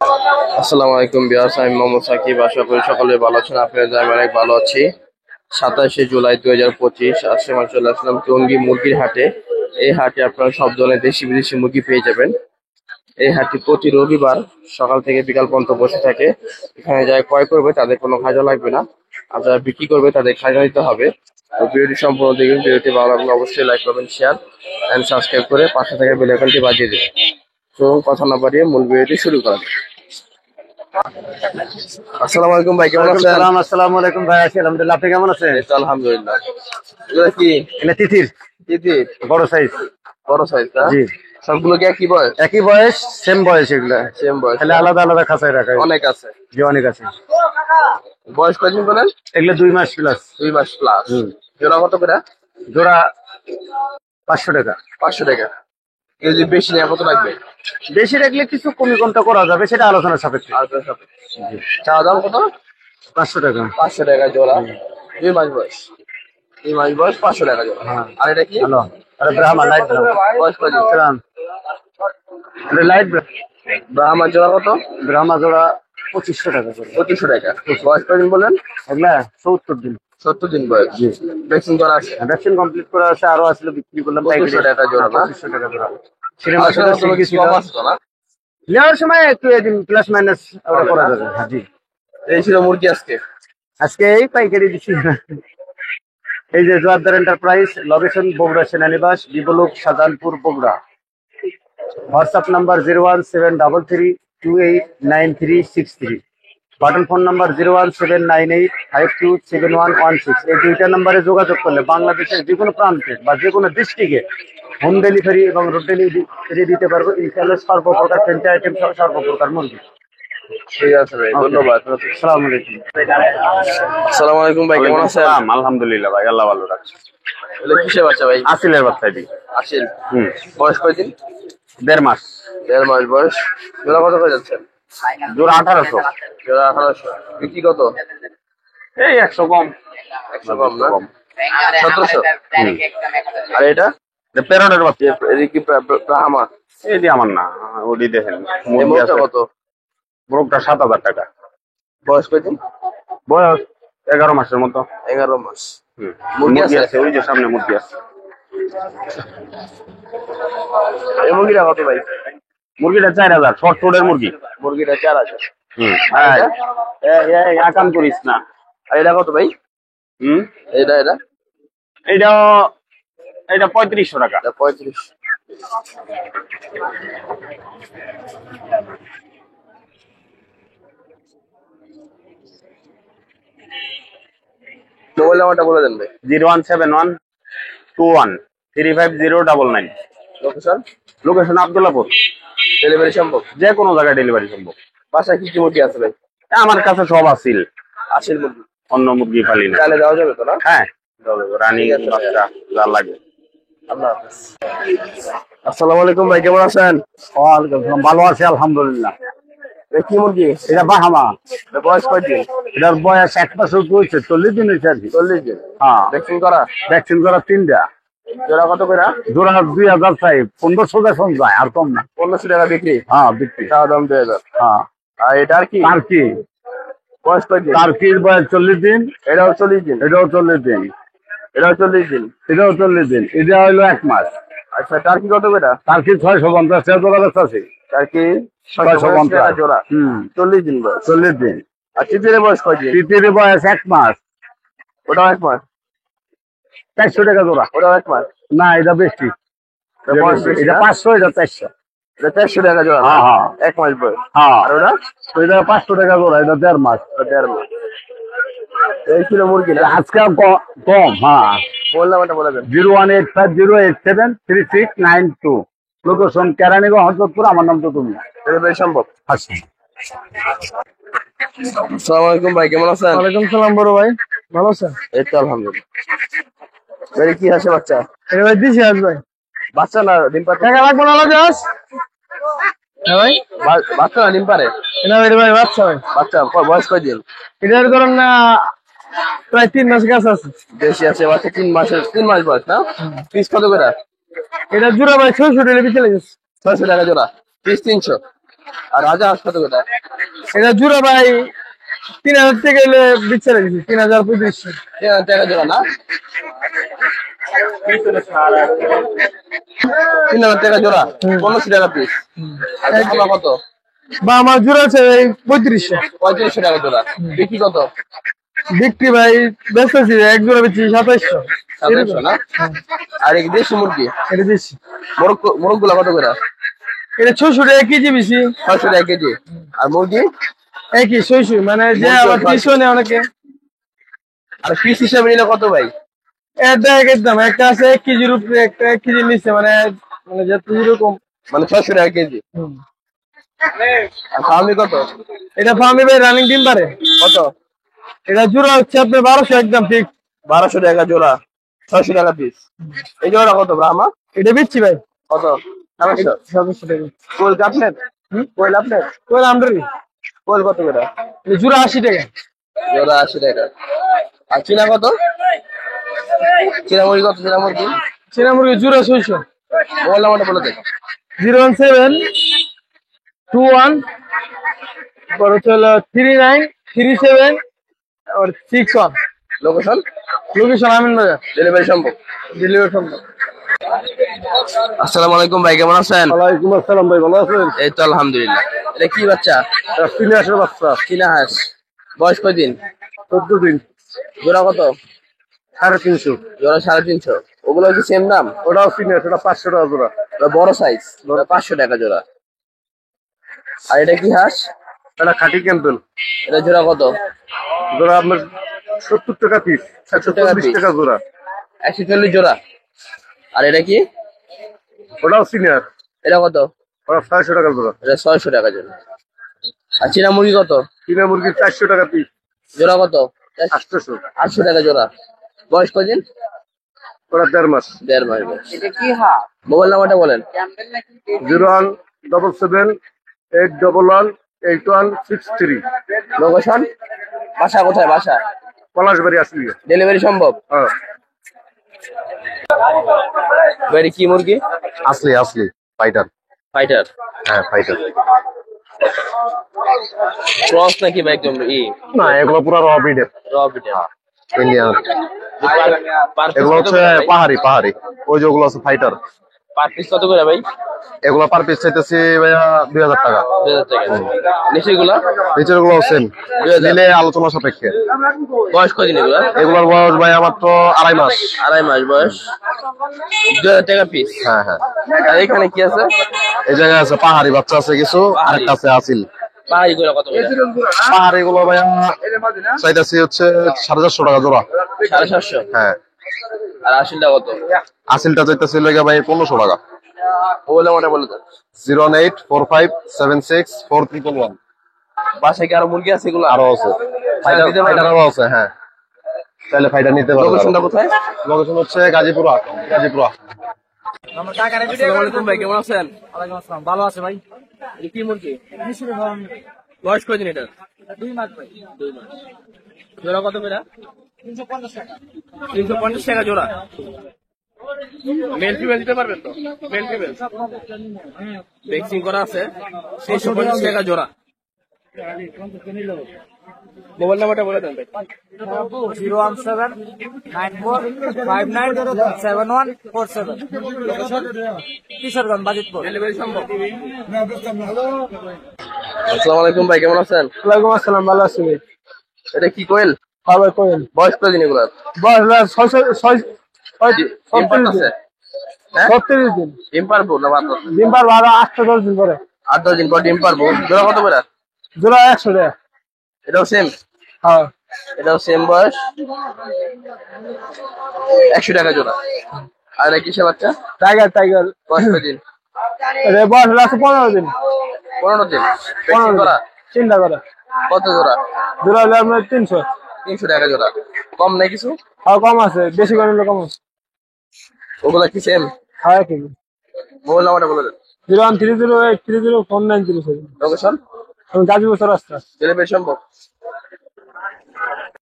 আসসালামু আলাইকুম বিয়াস, আমি মোহাম্মদ সাকিব। আশা করি সকলে ভালো আছেন। আপনাদের আমি অনেক ভালো আছি। 27শে জুলাই 2025 আজ সময় চলে আসলাম টঙ্গী মুরগির হাটে। এই হাটে আপনারা সব ধরনের দেশি বিদেশি মুরগি পেয়ে যাবেন। এই হাটটি প্রতি রবিবার সকাল থেকে বিকাল পর্যন্ত বসে থাকে। এখানে যারা ক্রয় করবে তাদের কোনো খাজা লাগবে না, আর যারা বিক্রি করবে তাদের খাজা দিতে হবে। তো ভিডিওটি সম্পূর্ণ দেখবেন। ভিডিওটি ভালো লাগলে অবশ্যই লাইক করবেন, শেয়ার এন্ড সাবস্ক্রাইব করে পাশে থাকা বেল আইকনটি বাজিয়ে দেবেন। তো কথা না বাড়িয়ে মূল ভিডিওটি শুরু করা যাক। আসসালামু আলাইকুম ভাই, কেমন আছেন? আসসালামু আলাইকুম ভাই, আছি আলহামদুলিল্লাহ। আপনি কেমন আছেন? এই তো আলহামদুলিল্লাহ। এগুলো কি? এটা তিতির, তিতির বড় সাইজ। বড় সাইজ না? জি, সবগুলো কি একই বয়স? একই বয়স, সেম বয়স। এগুলা সেম বয়স, খালি আলাদা আলাদা খাঁচায় রাখা। অনেক আছে। জি, অনেক আছে। বয়স কয়দিন বলেন? এগুলা 2 মাস প্লাস। 2 মাস প্লাস। জোড়া কত করে? জোড়া 500 টাকা। 500 টাকা। কেউ যদি বেশি নেয় কত লাগবে? বেশি রাখলে কিছু কমি কমটা করা যাবে, সেটা আলোচনার সাপেক্ষে। আচ্ছা সাথে চাওয়া দাম কত? 500 টাকা। 500 টাকা জোড়া। 2 মাস বয়স। 2 মাস বয়স, 500 টাকা জোড়া। হ্যাঁ। আর এটা কি? হ্যালো, আরে ব্রাহ্মা, লাইট ব্রাহ্মা। বয়স কয়দিন? এটা লাইট ব্রাহ্মা জোড়া কত? ব্রাহ্মা জোড়া 2500 টাকা করে। 2500 টাকা। বয়স কয়দিন বলেন? এগুলা 70 দিন। 70 দিন বয়স। জি, ভ্যাকসিন করা আছে? ভ্যাকসিন কমপ্লিট করা আছে, আরো আসলে বিক্রি করলাম। 2500 টাকা জোড়া না? 2500 টাকা জোড়া। সিনেমা আসলে কোনো কিছু কম আছে তো না? নেওয়ার সময় একটু এদিন প্লাস মাইনাস করা যাবে। হ্যাঁ জি। এই ছিল মুরগি আজকে। আজকে এই পাইকারি দিচ্ছি। এই যে জোয়ারদার এন্টারপ্রাইজ, লোকেশন বগুড়া সেনানিবাস, বিবলুক, Shahjahanpur, Bogura. WhatsApp number 01733289363। Button phone number 01798527116। এই দুইটা নাম্বারে যোগাযোগ করলে বাংলাদেশের যে কোনো প্রান্তে বা যে কোনো ডিস্ট্রিক্টে হোম ডেলিভারি এবং রোড ডেলিভারি দিতে পারবো ইনশাআল্লাহ। সর্বপ্রকার 10টা আইটেম সহ সর্বপ্রকার মুরগি। ঠিক আছে ভাই, ধন্যবাদ। আসসালামু আলাইকুম। আসসালামু আলাইকুম ভাই, কেমন আছেন? আলহামদুলিল্লাহ ভাই, আল্লাহ ভালো রাখছে। এটা কিসের বাচ্চা ভাই? আসিলের বাচ্চা এটি। আসিল। বয়স কয়দিন? 1.5 মাস। 1.5 মাস বয়স। জোড়া কত করে যাচ্ছেন? জোড়া 1800। জোড়া 1800। বিক্রি কত? এই 100 কম। 100 কম না? 1700। আর এটা? প্যারটের বাচ্চা। এদিকে ব্রাহ্মা। এটি আমার না, ওটি দেখেন। এই মোটা কত? মোরগটা 7000 টাকা। বয়স কয়দিন? বয়স 11 মাসের মতো। 11 মাস। মুরগি আছে, ওই যে সামনে মুরগি আছে। এই মুরগিটা কত ভাই? মুরগিটা 4000, শর্ট মুরগি। মুরগিটা 4000। আকাম করিস না। আর এটা কত ভাই? এটা এটা এটা 3500 টাকা। 35। মোবাইল নাম্বারটা বলে দেন ভাই। 01712135099। লোকেশন? লোকেশন আব্দুল্লাহপুর। ডেলিভারি সম্ভব? যে কোনো জায়গায় ডেলিভারি সম্ভব। বাসায় কি কি মুরগি আছে ভাই? আমার কাছে সব আসিল। আসিল মুরগি? অন্য মুরগি পালি না। চাইলে দেওয়া যাবে তো না? হ্যাঁ, রানী বাচ্চা যা লাগে। আল্লাহ হাফেজ। আসসালামু আলাইকুম ভাই, কেমন আছেন? ভালো আছি আলহামদুলিল্লাহ। কি মুরগি? এটা বাহামা। বয়স কয়দিন? এটার বয়স 1 বছর হয়েছে, 40 দিন হয়েছে আর কি। 40 দিন। হ্যাঁ। ভ্যাকসিন করা? ভ্যাকসিন করা 3টা। জোড়া কত করে? জোড়া 2000 চাই, 1500 টাকা যায়, আর কম না। 1500 টাকা বিক্রি? হ্যাঁ, বিক্রি। চাওয়া দাম 2000। হ্যাঁ। আর এটার কি? টার্কি। বয়স কয়দিন? টার্কির বয়স 40 দিন। এটাও 40 দিন? এটাও 40 দিন। এটাও 40 দিন? এটাও 40 দিন। এটা হইলো 1 মাস। আচ্ছা, টার্কি কত করে? টার্কি 650 টাকা জোড়া বেচা আছে। টার্কি 650 টাকা জোড়া। 40 দিন বয়স। 40 দিন। আর তিতিরের বয়স কয়দিন? তিতিরের বয়স 1 মাস। ওটাও 1 মাস? 400 টাকা জোড়া। ওটাও 1 মাস? না, এটা বেশি। এটা 500, এটা 400। এটা 400 টাকা জোড়া? হ্যাঁ হ্যাঁ। 1 মাস বয়স। হ্যাঁ। আর ওটা? এটা 500 টাকা জোড়া, এটা 1.5 মাস। 1.5 মাস। এই ছিল মুরগি না? আজকে কম। হ্যাঁ। মোবাইল নাম্বারটা বলে দেন। 01850873692। লোকেশন কেরানীগঞ্জ, হযরতপুর। আমার নাম তো তুমি। ডেলিভারি সম্ভব? আচ্ছা। আসসালামু আলাইকুম ভাই, কেমন আছেন? ওয়ালাইকুম সালাম বড় ভাই, ভালো আছেন? এই তো আলহামদুলিল্লাহ। ভাই কি আছে বাচ্চা? এটা ভাই দিছি আজ ভাই। বাচ্চা না ডিম পারে? টাকা লাগবে না লাগাস? হ্যাঁ ভাই। বাচ্চা না ডিম পারে? এটা ভাই বাচ্চা ভাই। বাচ্চা বয়স কয়দিন? এটার ধরেন না প্রায় 3 মাস কাছে আছে। বেশি আছে বাচ্চা? 3 মাস বয়স না? পিস কত করে? এটা জোড়া ভাই 600 টাকা বিচে লেগেছে। 600 টাকা জোড়া, পিস 300। আর রাজা হাঁস কত করে? এটা জোড়া ভাই 3000 টাকা এলে বিচ্ছে রেখেছি 3500। 3000 টাকা জোড়া না? 3000 টাকা জোড়া, 1500 টাকা পিস। আর বাহামা কত? বা আমার জোড়া আছে ভাই 3500। 3500 টাকা জোড়া। বিক্রি কত? বিক্রি ভাই বেচতেছি এক জোড়া বেচছি 2700। 2700 না? আর এই দেশি মুরগি, এটা দিচ্ছি। মোরগ গুলা কত করে? এটা 600 টাকা কেজি বেশি। 600 টাকা কেজি। আর মুরগি একই 600, মানে যে আবার পিছনে নেয় অনেকে। আর পিস হিসাবে নিলে কত ভাই? এটা একের দাম, একটা আছে 1 কেজির উপরে, একটা 1 কেজির নিচে, মানে মানে যত যেরকম। মানে 600 টাকা কেজি। আর ফার্মি কত? এটা ফার্মে ভাই রানিং ডিম পারে। কত? এটা জোড়া হচ্ছে আপনার 1200 একদম ঠিক। 1200 টাকা জোড়া, 600 টাকা পিস। এই জোড়া কত ব্রাহ্মা? এটা বেচছি ভাই কত? 700। 700 টাকা। কোয়েল কাটলেট? কোয়েল আপনার? কোয়েল আমদানি। কোয়েল কত করে? এটা জোড়া 80 টাকা। জোড়া 80 টাকা। আর চীনা কত? চীনা মুরগি কত? চীনা মুরগি চীনা মুরগি জোড়া 600। মোবাইল নাম্বারটা বলে দেন। 01721 পর হচ্ছে 393761। লোকেশন? লোকেশন আমিন বাজার। ডেলিভারি সম্ভব? ডেলিভারি সম্ভব। আসসালামু আলাইকুম ভাই, কেমন আছেন? ওয়ালাইকুম আসসালাম ভাই, ভালো আছেন? এই তো আলহামদুলিল্লাহ। এটা কি বাচ্চা? চীনা হাঁসের বাচ্চা। চীনা হাঁস। বয়স কয়দিন? 14 দিন। জোড়া কত? 350। জোড়া 350। ওগুলো কি সেম দাম? ওটাও চীনা হাঁস, ওটা 500 টাকা জোড়া। ওটা বড় সাইজ, ওটা 500 টাকা জোড়া। আর এটা কি হাঁস? এটা খাঁটি ক্যাম্পেল। এটা জোড়া কত? জোড়া আপনার 70 টাকা পিস, 70 টাকা 140 পিস। টাকা জোড়া। 140 জোড়া। আর এটা কি? ওটাও চীনা হাঁস, এটা কত? ওটা 600 টাকা জোড়া। এটা 600 টাকা জোড়া। আর চীনা মুরগি কত? চীনা মুরগি 400 টাকা পিস, জোড়া কত? 800। 800 টাকা জোড়া। বয়স কদিন? ওটা 1.5 মাস। 1.5 মাস বয়স। মোবাইল নাম্বারটা বলেন। 01778118163। লোকেশন? বাসা কোথায়? বাসা পলাশবাড়ি আসলি। ডেলিভারি সম্ভব? হ্যাঁ, বাড়ি কি মুরগি? আসলি আসলি ফাইটার। ফাইটার। হ্যাঁ, ফাইটার। ক্রস নাকি ভাই? একদম না, এগুলো পুরো র ব্রিডের র বিটের। ইন্ডিয়ান। পার এগুলো হচ্ছে পাহাড়ি পাহাড়ি, ওই যেগুলো আছে ফাইটার। পার পিস কত করে ভাই? এগুলো পার পিস চাইতেছি ভাইয়া 2000 টাকা। 2000 টাকা। নিচে গুলা? নিচের গুলো সেম, 2000 নিলে আলোচনা সাপেক্ষে। বয়স কদিন এগুলা? এগুলোর বয়স ভাইয়া মাত্র 2.5 মাস। 2.5 মাস বয়স। 2000 টাকা পিস। হ্যাঁ হ্যাঁ। আর এখানে কি আছে? এই জায়গায় আছে পাহাড়ি বাচ্চা আছে কিছু, আর একটা আছে আসিল। পাহাড়ি গুলা কত করে? পাহাড়ি গুলো ভাইয়া চাইতেছি হচ্ছে 450 টাকা জোড়া। 750। হ্যাঁ। আর আশিলটা কত? আসিলটা চাইতেছি লেগে ভাই 1500 টাকা। মোবাইল নাম্বারটা বলে দেন। 084576411। বাসায় কি আরো মুরগি আছে এগুলো? আরো আছে, দিতে পারবেন? ফাইটারও আছে। হ্যাঁ, তাহলে ফাইটার নিতে পারবে। লোকেশনটা কোথায়? লোকেশন হচ্ছে গাজীপুরা। গাজীপুরা। আসসালামু আলাইকুম ভাই, কেমন আছেন? ওয়ালাইকুম আসসালাম, ভালো আছে ভাই। এটা কি মুরগি? মিশরে ফার্ম। বয়স কয়দিন এটা? 2 মাস ভাই। 2 মাস। জোড়া কত করে? 350 টাকা। 350 টাকা জোড়া। মেল ফিমেল দিতে পারবেন তো? মেল ফিমেল ভ্যাকসিন করা আছে। 350 টাকা জোড়া। মোবাইল নাম্বারটা বলে দেন ভাই। 01794597147। কিশোরগঞ্জ, বাজিতপুর। ডেলিভারি সম্ভব? আসসালামু আলাইকুম ভাই, কেমন আছেন? ওয়ালাইকুম আসসালাম, ভালো আছি ভাই। এটা কি কোয়েল? ভালো কোয়েল। বয়স কয়দিন এগুলার? বয়স 36 আছে? হ্যাঁ, 36 দিন। ডিম পারবো না বাদ? ডিম পারবো আরো 8-10 দিন পরে। 8-10 দিন পর ডিম পারবো। জোড়া কত করে? জোড়া 100 টাকা। এটাও সেম? হ্যাঁ। এটাও সেম বয়স, 100 টাকা জোড়া। আর এটা কিসে বাচ্চা? Tiger tiger. বয়স কয়দিন? এটা বয়স আছে 15 দিন। 15 দিন। 15 ভ্যাকসিন দিন। করা? চিন্তা করে। কত জোড়া? জোড়া হলে আপনার 300। 300 টাকা জোড়া। কম নাই কিছু? আর কম আছে, বেশি করে নিলে কম আছে। ওগুলা কি সেম? হ্যাঁ কি? মোবাইল নাম্বারটা বলে দেন। 01308304907। লোকেশন? আমি গাজীপুর রাস্তা। ডেলিভারি সম্ভব?